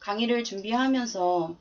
강의를 준비하면서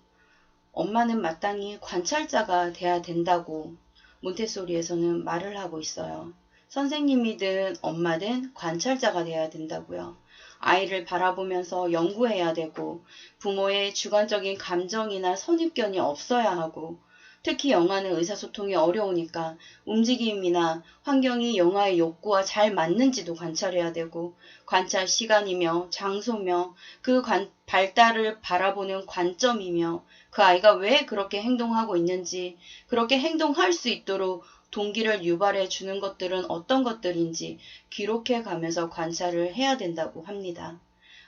엄마는 마땅히 관찰자가 돼야 된다고 몬테소리에서는 말을 하고 있어요. 선생님이든 엄마든 관찰자가 돼야 된다고요. 아이를 바라보면서 연구해야 되고 부모의 주관적인 감정이나 선입견이 없어야 하고 특히 영아는 의사소통이 어려우니까 움직임이나 환경이 영아의 욕구와 잘 맞는지도 관찰해야 되고 관찰 시간이며 장소며 그 발달을 바라보는 관점이며 그 아이가 왜 그렇게 행동하고 있는지 그렇게 행동할 수 있도록 동기를 유발해 주는 것들은 어떤 것들인지 기록해 가면서 관찰을 해야 된다고 합니다.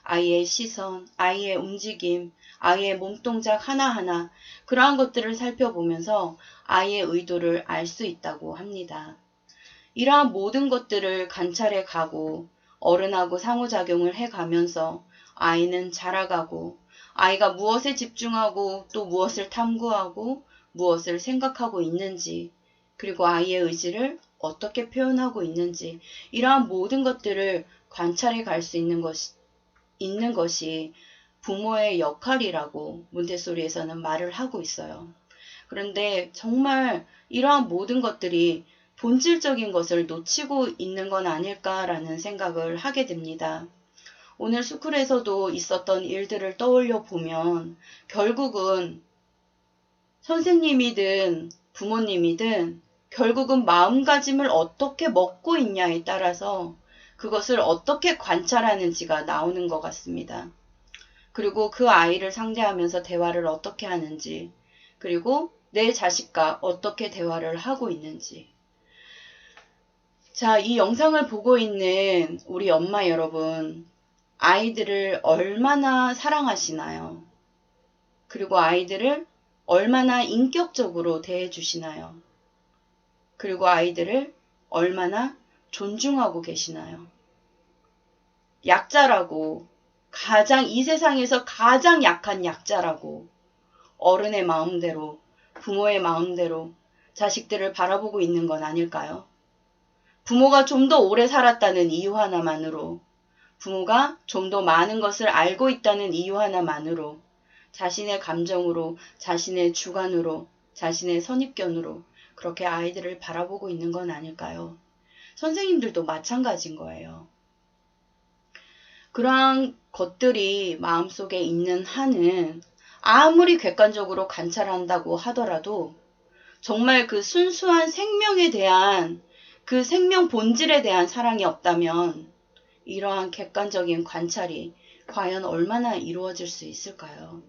아이의 시선, 아이의 움직임, 아이의 몸동작 하나하나 그러한 것들을 살펴보면서 아이의 의도를 알 수 있다고 합니다. 이러한 모든 것들을 관찰해 가고 어른하고 상호작용을 해 가면서 아이는 자라가고 아이가 무엇에 집중하고 또 무엇을 탐구하고 무엇을 생각하고 있는지 그리고 아이의 의지를 어떻게 표현하고 있는지 이러한 모든 것들을 관찰해 갈 수 있는 것이 부모의 역할이라고 몬테소리에서는 말을 하고 있어요. 그런데 정말 이러한 모든 것들이 본질적인 것을 놓치고 있는 건 아닐까라는 생각을 하게 됩니다. 오늘 스쿨에서도 있었던 일들을 떠올려 보면 결국은 선생님이든 부모님이든 결국은 마음가짐을 어떻게 먹고 있냐에 따라서 그것을 어떻게 관찰하는지가 나오는 것 같습니다. 그리고 그 아이를 상대하면서 대화를 어떻게 하는지, 그리고 내 자식과 어떻게 대화를 하고 있는지. 자, 이 영상을 보고 있는 우리 엄마 여러분, 아이들을 얼마나 사랑하시나요? 그리고 아이들을 얼마나 인격적으로 대해주시나요? 그리고 아이들을 얼마나 존중하고 계시나요? 약자라고, 이 세상에서 가장 약한 약자라고 어른의 마음대로, 부모의 마음대로 자식들을 바라보고 있는 건 아닐까요? 부모가 좀 더 오래 살았다는 이유 하나만으로, 부모가 좀 더 많은 것을 알고 있다는 이유 하나만으로, 자신의 감정으로, 자신의 주관으로, 자신의 선입견으로 그렇게 아이들을 바라보고 있는 건 아닐까요? 선생님들도 마찬가지인 거예요. 그러한 것들이 마음속에 있는 한은 아무리 객관적으로 관찰한다고 하더라도 정말 그 순수한 생명에 대한 그 생명 본질에 대한 사랑이 없다면 이러한 객관적인 관찰이 과연 얼마나 이루어질 수 있을까요?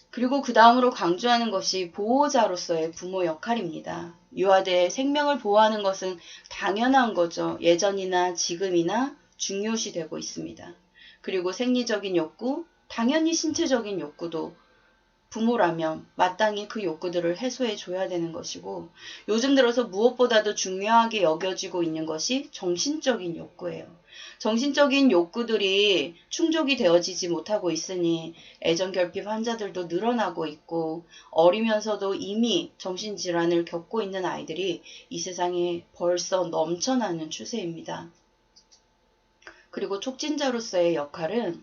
그리고 그 다음으로 강조하는 것이 보호자로서의 부모 역할입니다. 유아대의 생명을 보호하는 것은 당연한 거죠. 예전이나 지금이나 중요시되고 있습니다. 그리고 생리적인 욕구, 당연히 신체적인 욕구도 부모라면 마땅히 그 욕구들을 해소해 줘야 되는 것이고 요즘 들어서 무엇보다도 중요하게 여겨지고 있는 것이 정신적인 욕구예요. 정신적인 욕구들이 충족이 되어지지 못하고 있으니 애정결핍 환자들도 늘어나고 있고 어리면서도 이미 정신질환을 겪고 있는 아이들이 이 세상에 벌써 넘쳐나는 추세입니다. 그리고 촉진자로서의 역할은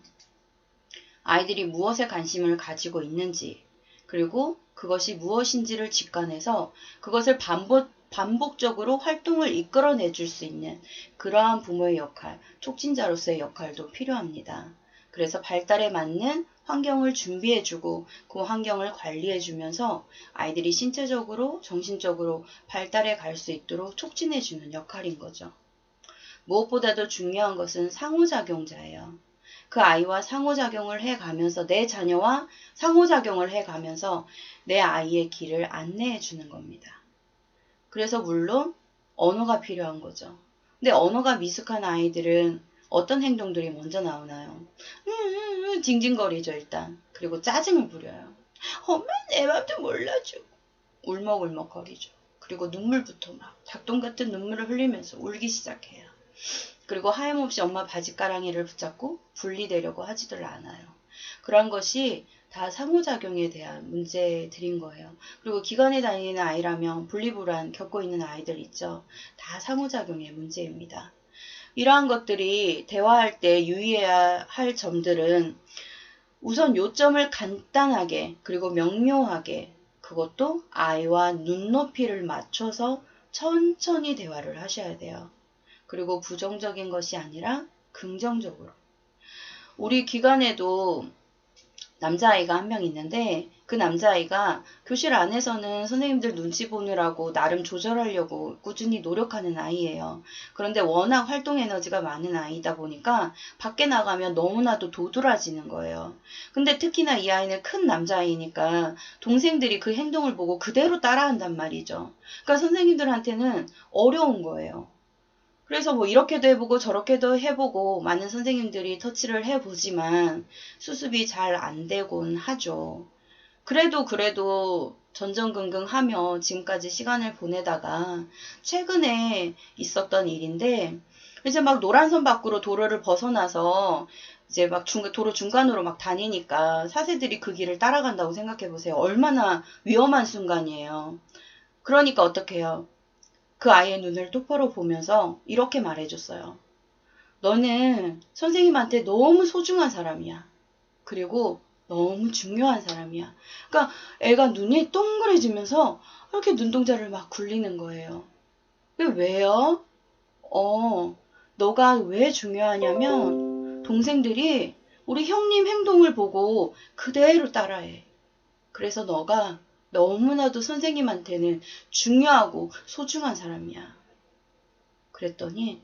아이들이 무엇에 관심을 가지고 있는지 그리고 그것이 무엇인지를 직관해서 그것을 반복적으로 활동을 이끌어내 줄 수 있는 그러한 부모의 역할, 촉진자로서의 역할도 필요합니다. 그래서 발달에 맞는 환경을 준비해주고 그 환경을 관리해주면서 아이들이 신체적으로, 정신적으로 발달해 갈 수 있도록 촉진해주는 역할인 거죠. 무엇보다도 중요한 것은 상호작용자예요. 그 아이와 상호작용을 해가면서 내 자녀와 상호작용을 해가면서 내 아이의 길을 안내해 주는 겁니다. 그래서 물론 언어가 필요한 거죠. 근데 언어가 미숙한 아이들은 어떤 행동들이 먼저 나오나요? 징징거리죠 일단. 그리고 짜증을 부려요. 엄마 내 맘도 몰라주고 울먹울먹거리죠. 그리고 눈물부터 막 닭똥 같은 눈물을 흘리면서 울기 시작해요. 그리고 하염없이 엄마 바지가랑이를 붙잡고 분리되려고 하지들 않아요. 그런 것이 다 상호작용에 대한 문제들인 거예요. 그리고 기관에 다니는 아이라면 분리불안 겪고 있는 아이들 있죠. 다 상호작용의 문제입니다. 이러한 것들이 대화할 때 유의해야 할 점들은 우선 요점을 간단하게 그리고 명료하게 그것도 아이와 눈높이를 맞춰서 천천히 대화를 하셔야 돼요. 그리고 부정적인 것이 아니라 긍정적으로. 우리 기관에도 남자아이가 한 명 있는데 그 남자아이가 교실 안에서는 선생님들 눈치 보느라고 나름 조절하려고 꾸준히 노력하는 아이예요. 그런데 워낙 활동 에너지가 많은 아이다 보니까 밖에 나가면 너무나도 도드라지는 거예요. 근데 특히나 이 아이는 큰 남자아이니까 동생들이 그 행동을 보고 그대로 따라한단 말이죠. 그러니까 선생님들한테는 어려운 거예요. 그래서 뭐 이렇게도 해보고 저렇게도 해보고 많은 선생님들이 터치를 해보지만 수습이 잘 안 되곤 하죠. 그래도 전전긍긍하며 지금까지 시간을 보내다가 최근에 있었던 일인데 이제 막 노란선 밖으로 도로를 벗어나서 이제 막 도로 중간으로 막 다니니까 사세들이 그 길을 따라간다고 생각해 보세요. 얼마나 위험한 순간이에요. 그러니까 어떻게 해요? 그 아이의 눈을 똑바로 보면서 이렇게 말해줬어요. 너는 선생님한테 너무 소중한 사람이야. 그리고 너무 중요한 사람이야. 그러니까 애가 눈이 동그래지면서 이렇게 눈동자를 막 굴리는 거예요. 왜요? 너가 왜 중요하냐면 동생들이 우리 형님 행동을 보고 그대로 따라해. 그래서 너가 너무나도 선생님한테는 중요하고 소중한 사람이야. 그랬더니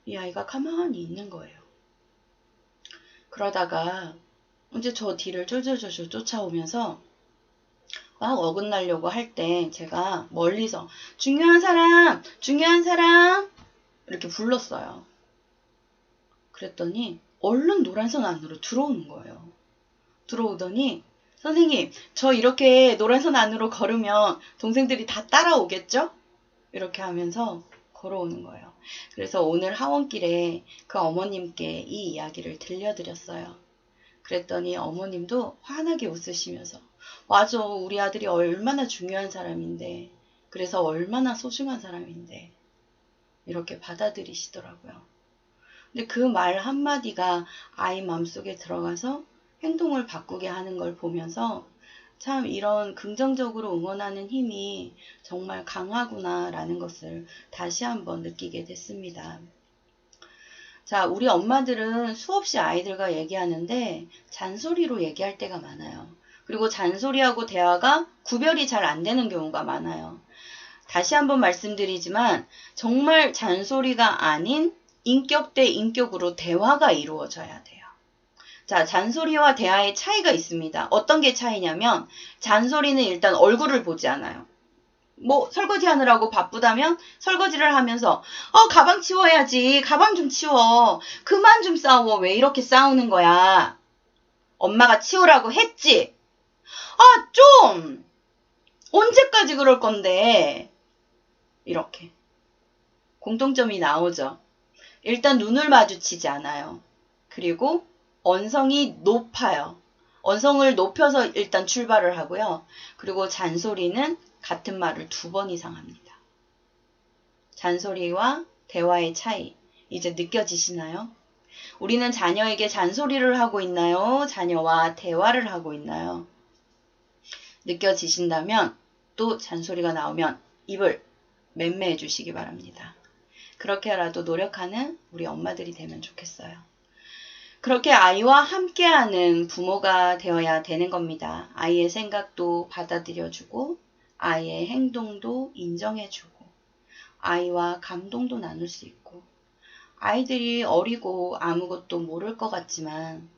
이 아이가 가만히 있는 거예요. 그러다가 이제 저 뒤를 쫄쫄쫄쫄 쫓아오면서 막 어긋나려고 할 때 제가 멀리서 중요한 사람! 중요한 사람! 이렇게 불렀어요. 그랬더니 얼른 노란선 안으로 들어오는 거예요. 들어오더니 선생님, 저 이렇게 노란선 안으로 걸으면 동생들이 다 따라오겠죠? 이렇게 하면서 걸어오는 거예요. 그래서 오늘 하원길에 그 어머님께 이 이야기를 들려드렸어요. 그랬더니 어머님도 환하게 웃으시면서 맞아, 우리 아들이 얼마나 중요한 사람인데 그래서 얼마나 소중한 사람인데 이렇게 받아들이시더라고요. 근데 그 말 한마디가 아이 마음속에 들어가서 행동을 바꾸게 하는 걸 보면서 참 이런 긍정적으로 응원하는 힘이 정말 강하구나 라는 것을 다시 한번 느끼게 됐습니다. 자, 우리 엄마들은 수없이 아이들과 얘기하는데 잔소리로 얘기할 때가 많아요. 그리고 잔소리하고 대화가 구별이 잘 안 되는 경우가 많아요. 다시 한번 말씀드리지만 정말 잔소리가 아닌 인격 대 인격으로 대화가 이루어져야 돼요. 자, 잔소리와 대화의 차이가 있습니다. 어떤 게 차이냐면 잔소리는 일단 얼굴을 보지 않아요. 뭐 설거지 하느라고 바쁘다면 설거지를 하면서 가방 치워야지. 가방 좀 치워. 그만 좀 싸워. 왜 이렇게 싸우는 거야? 엄마가 치우라고 했지? 좀! 언제까지 그럴 건데? 이렇게. 공통점이 나오죠. 일단 눈을 마주치지 않아요. 그리고 언성이 높아요. 언성을 높여서 일단 출발을 하고요. 그리고 잔소리는 같은 말을 2번 이상 합니다. 잔소리와 대화의 차이 이제 느껴지시나요? 우리는 자녀에게 잔소리를 하고 있나요? 자녀와 대화를 하고 있나요? 느껴지신다면 또 잔소리가 나오면 입을 맴매해 주시기 바랍니다. 그렇게라도 노력하는 우리 엄마들이 되면 좋겠어요. 그렇게 아이와 함께하는 부모가 되어야 되는 겁니다. 아이의 생각도 받아들여주고 아이의 행동도 인정해주고 아이와 감동도 나눌 수 있고 아이들이 어리고 아무것도 모를 것 같지만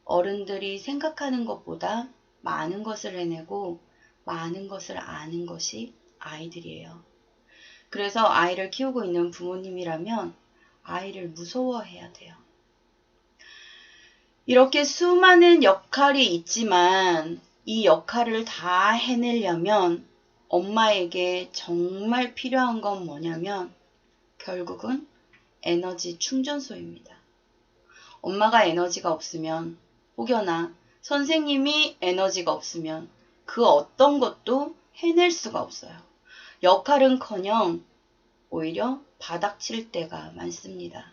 어른들이 생각하는 것보다 많은 것을 해내고 많은 것을 아는 것이 아이들이에요. 그래서 아이를 키우고 있는 부모님이라면 아이를 무서워해야 돼요. 이렇게 수많은 역할이 있지만 이 역할을 다 해내려면 엄마에게 정말 필요한 건 뭐냐면 결국은 에너지 충전소입니다. 엄마가 에너지가 없으면 혹여나 선생님이 에너지가 없으면 그 어떤 것도 해낼 수가 없어요. 역할은커녕 오히려 바닥칠 때가 많습니다.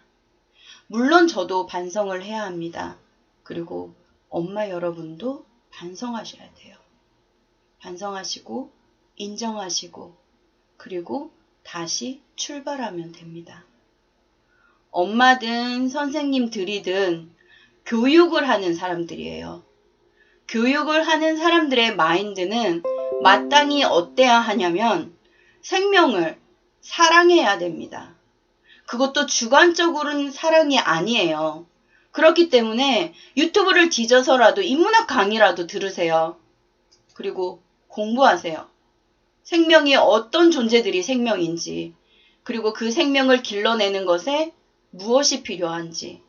물론 저도 반성을 해야 합니다. 그리고 엄마 여러분도 반성하셔야 돼요. 반성하시고 인정하시고 그리고 다시 출발하면 됩니다. 엄마든 선생님들이든 교육을 하는 사람들이에요. 교육을 하는 사람들의 마인드는 마땅히 어때야 하냐면 생명을 사랑해야 됩니다. 그것도 주관적으로는 사랑이 아니에요. 그렇기 때문에 유튜브를 뒤져서라도 인문학 강의라도 들으세요. 그리고 공부하세요. 생명이 어떤 존재들이 생명인지, 그리고 그 생명을 길러내는 것에 무엇이 필요한지,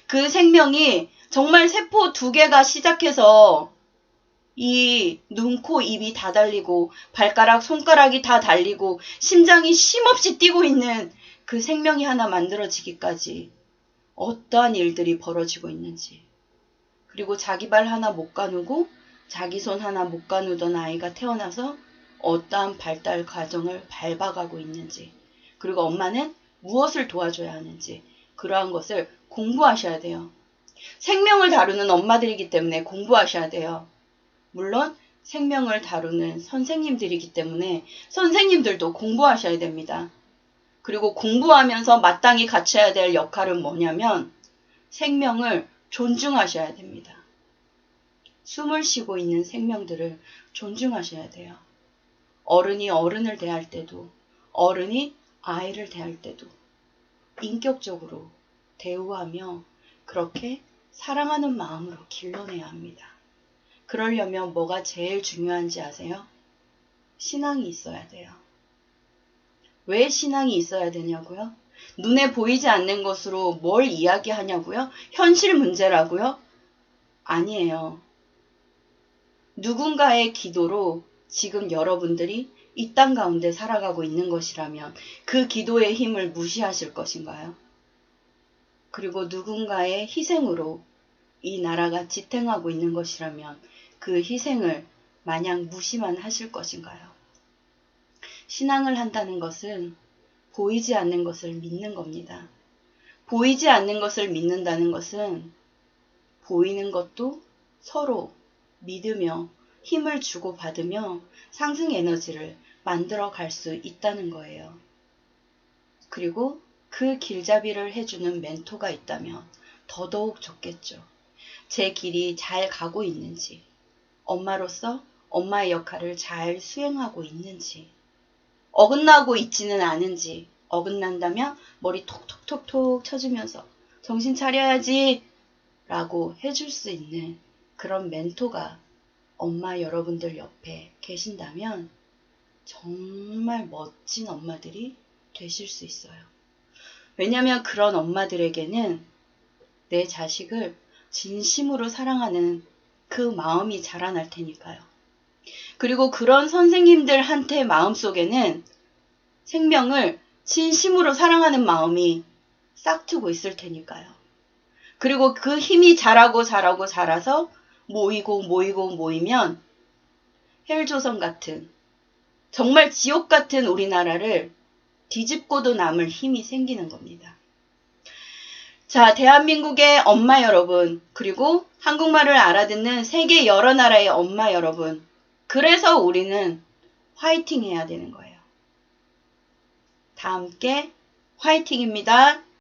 그 생명이 정말 세포 2개가 시작해서 이 눈, 코, 입이 다 달리고 발가락, 손가락이 다 달리고 심장이 쉼없이 뛰고 있는 그 생명이 하나 만들어지기까지 어떠한 일들이 벌어지고 있는지, 그리고 자기 발 하나 못 가누고 자기 손 하나 못 가누던 아이가 태어나서 어떠한 발달 과정을 밟아가고 있는지, 그리고 엄마는 무엇을 도와줘야 하는지, 그러한 것을 공부하셔야 돼요. 생명을 다루는 엄마들이기 때문에 공부하셔야 돼요. 물론 생명을 다루는 선생님들이기 때문에 선생님들도 공부하셔야 됩니다. 그리고 공부하면서 마땅히 갖춰야 될 역할은 뭐냐면 생명을 존중하셔야 됩니다. 숨을 쉬고 있는 생명들을 존중하셔야 돼요. 어른이 어른을 대할 때도, 어른이 아이를 대할 때도 인격적으로 대우하며 그렇게 사랑하는 마음으로 길러내야 합니다. 그러려면 뭐가 제일 중요한지 아세요? 신앙이 있어야 돼요. 왜 신앙이 있어야 되냐고요? 눈에 보이지 않는 것으로 뭘 이야기하냐고요? 현실 문제라고요? 아니에요. 누군가의 기도로 지금 여러분들이 이 땅 가운데 살아가고 있는 것이라면 그 기도의 힘을 무시하실 것인가요? 그리고 누군가의 희생으로 이 나라가 지탱하고 있는 것이라면 그 희생을 마냥 무시만 하실 것인가요? 신앙을 한다는 것은 보이지 않는 것을 믿는 겁니다. 보이지 않는 것을 믿는다는 것은 보이는 것도 서로 믿으며 힘을 주고받으며 상승 에너지를 만들어 갈 수 있다는 거예요. 그리고 그 길잡이를 해주는 멘토가 있다면 더더욱 좋겠죠. 제 길이 잘 가고 있는지, 엄마로서 엄마의 역할을 잘 수행하고 있는지, 어긋나고 있지는 않은지, 어긋난다면 머리 톡톡톡톡 쳐주면서 정신 차려야지 라고 해줄 수 있는 그런 멘토가 엄마 여러분들 옆에 계신다면 정말 멋진 엄마들이 되실 수 있어요. 왜냐하면 그런 엄마들에게는 내 자식을 진심으로 사랑하는 그 마음이 자라날 테니까요. 그리고 그런 선생님들한테 마음속에는 생명을 진심으로 사랑하는 마음이 싹트고 있을 테니까요. 그리고 그 힘이 자라서 모이면 헬조선 같은 정말 지옥 같은 우리나라를 뒤집고도 남을 힘이 생기는 겁니다. 자, 대한민국의 엄마 여러분, 그리고 한국말을 알아듣는 세계 여러 나라의 엄마 여러분, 그래서 우리는 화이팅 해야 되는 거예요. 다 함께 화이팅입니다.